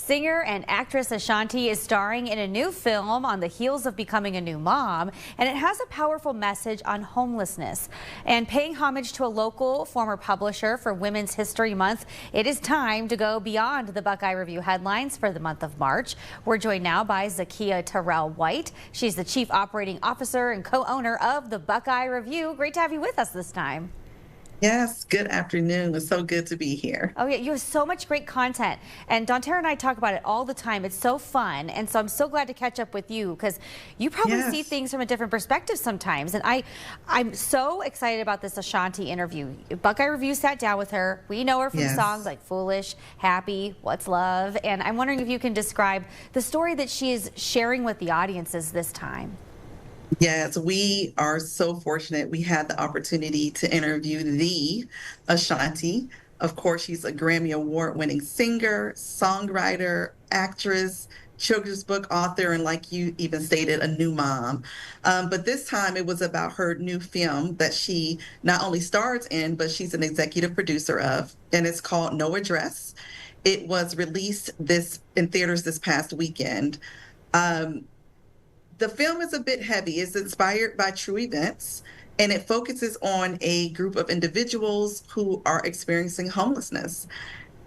Singer and actress Ashanti is starring in a new film on the heels of becoming a new mom, and it has a powerful message on homelessness. And paying homage to a local former publisher for Women's History Month, it is time to go beyond the Buckeye Review headlines for the month of March. We're joined now by Zakiya Terrell White. She's the Chief Operating Officer and co-owner of the Buckeye Review. Great to have you with us this time. Yes, good afternoon. It's so good to be here. Oh yeah, you have so much great content. And Dontera and I talk about it all the time. It's so fun. And so I'm so glad to catch up with you because you probably see things from a different perspective sometimes. And I'm so excited about this Ashanti interview. Buckeye Review sat down with her. We know her from songs like Foolish, Happy, What's Love. And I'm wondering if you can describe the story that she is sharing with the audiences this time. Yes, we are so fortunate. We had the opportunity to interview the Ashanti. Of course, she's a Grammy Award-winning singer, songwriter, actress, children's book author, and like you even stated, a new mom. But this time it was about her new film that she not only stars in, but she's an executive producer of, and it's called No Address. It was released in theaters this past weekend. The film is a bit heavy. It's inspired by true events, and it focuses on a group of individuals who are experiencing homelessness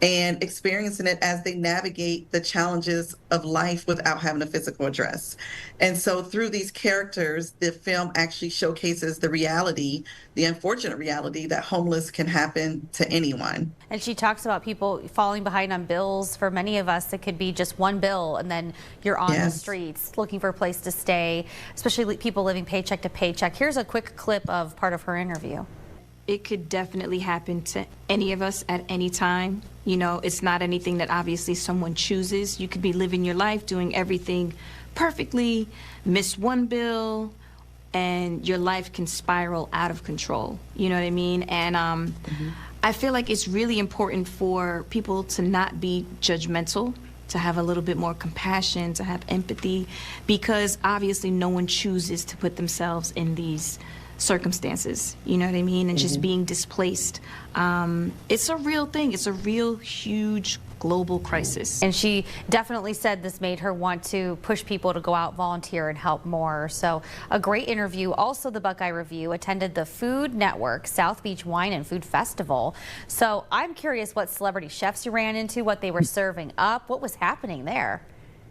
and experiencing it as they navigate the challenges of life without having a physical address. And so through these characters, the film actually showcases the reality, the unfortunate reality that homeless can happen to anyone. And she talks about people falling behind on bills. For many of us, it could be just one bill and then you're on the streets looking for a place to stay, especially people living paycheck to paycheck. Here's a quick clip of part of her interview. It could definitely happen to any of us at any time. You know, it's not anything that obviously someone chooses. You could be living your life, doing everything perfectly, miss one bill, and your life can spiral out of control. You know what I mean? And I feel like it's really important for people to not be judgmental, to have a little bit more compassion, to have empathy, because obviously no one chooses to put themselves in these circumstances, you know what I mean? And just being displaced. It's a real thing. It's a real huge global crisis. And she definitely said this made her want to push people to go out, volunteer, and help more. So a great interview. Also, the Buckeye Review attended the Food Network South Beach Wine and Food Festival. So I'm curious what celebrity chefs you ran into, what they were serving up, what was happening there.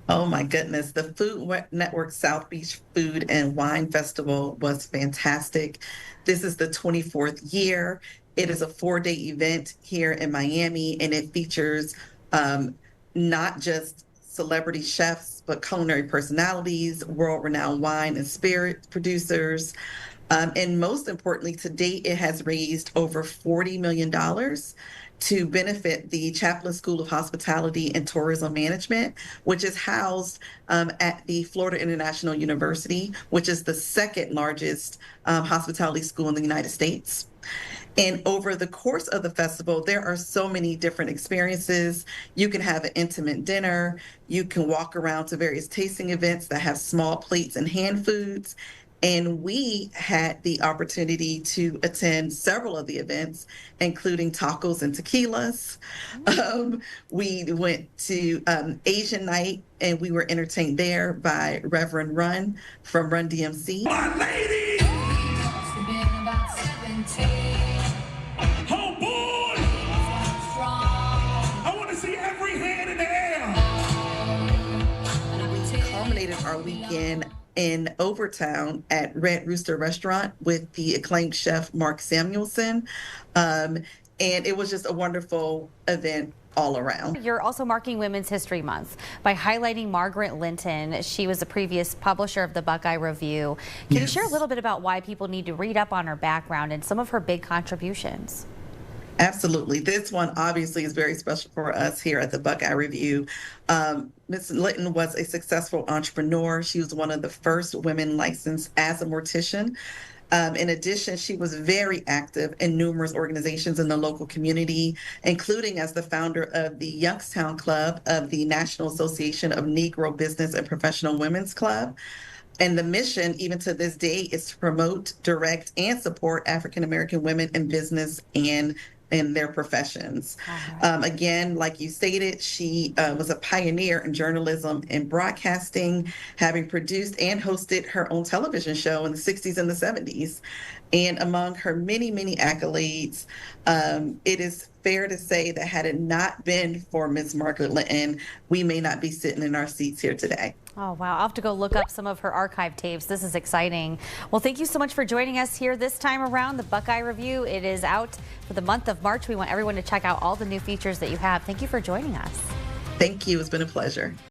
Oh my goodness. The Food Network South Beach Food and Wine Festival was fantastic. This is the 24th year. It is a 4-day event here in Miami, and it features not just celebrity chefs, but culinary personalities, world-renowned wine and spirit producers. And most importantly, to date, it has raised over $40 million to benefit the Chaplin School of Hospitality and Tourism Management, which is housed at the Florida International University, which is the second largest hospitality school in the United States. And over the course of the festival, there are so many different experiences. You can have an intimate dinner. You can walk around to various tasting events that have small plates and hand foods. And we had the opportunity to attend several of the events, including tacos and tequilas. We went to Asian night, and we were entertained there by Reverend Run from Run DMC. My lady! Oh boy! I want to see every hand in the air! Culminated our weekend in Overtown at Red Rooster Restaurant with the acclaimed chef Mark Samuelson. And it was just a wonderful event all around. You're also marking Women's History Month by highlighting Margaret Linton. She was the previous publisher of the Buckeye Review. Can you share a little bit about why people need to read up on her background and some of her big contributions? Absolutely. This one obviously is very special for us here at the Buckeye Review. Ms. Linton was a successful entrepreneur. She was one of the first women licensed as a mortician. In addition, she was very active in numerous organizations in the local community, including as the founder of the Youngstown Club of the National Association of Negro Business and Professional Women's Club. And the mission, even to this day, is to promote, direct, and support African American women in business and in their professions. Again, like you stated, she was a pioneer in journalism and broadcasting, having produced and hosted her own television show in the 60s and the 70s. And among her many, many accolades, it is fair to say that had it not been for Ms. Margaret Linton, we may not be sitting in our seats here today. Oh, wow. I'll have to go look up some of her archive tapes. This is exciting. Well, thank you so much for joining us here this time around. The Buckeye Review, it is out for the month of March. We want everyone to check out all the new features that you have. Thank you for joining us. Thank you. It's been a pleasure.